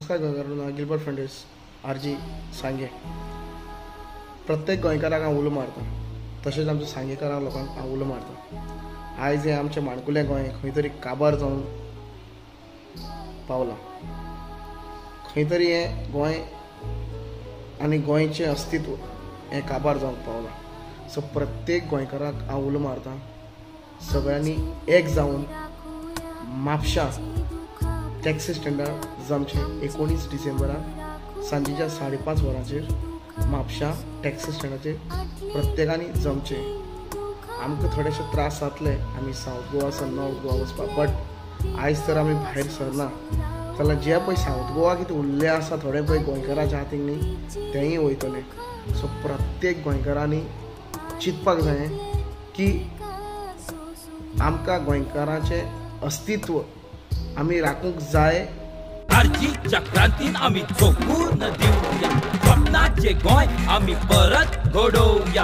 नमस्कार गोंयकारांनो, Gilbert Fernandes RG सांगे. प्रत्येक गोंयकाराक हांव उलो मारता, तशेंच आमच्या सांगेकारा लोकांक हांव उलो मारता. आयज हें आमचें माणकुलें गोंय खंय तरी काबार जावन पावलां. खंय तरी हें गोंय आनी गोंयचें अस्तित्व हें काबार जावंक पावलां. सो प्रत्येक गोंयकाराक हांव उलो मारता, सगळ्यांनी एक जावन म्हापशां टॅक्सी स्टँडार जमचें 19 डिसेंबराक सांजेच्या 5:30 वरांचेर म्हापशां टॅक्सी स्टँडाचेर प्रत्येकानी जमचें. आमकां थोडेशे त्रास जातले आमी सावथ गोवा सावन नॉर्थ गोवा वचपाक, बट आयज तर आमी भायर सरना जाल्यार जे पळय सावथ गोवा कितें उरलें आसा थोडे पळय गोंयकाराच्या हातीक न्ही, तेंय वयतले. सो प्रत्येक गोंयकारांनी चिंतपाक जाय की आमकां गोंयकाराचें अस्तित्व आमी राखूंक जाय. आरजीच्या क्रांतीन आमी झोकून दिवया, स्वप्नाचे गोंय आमी परत घडोवया.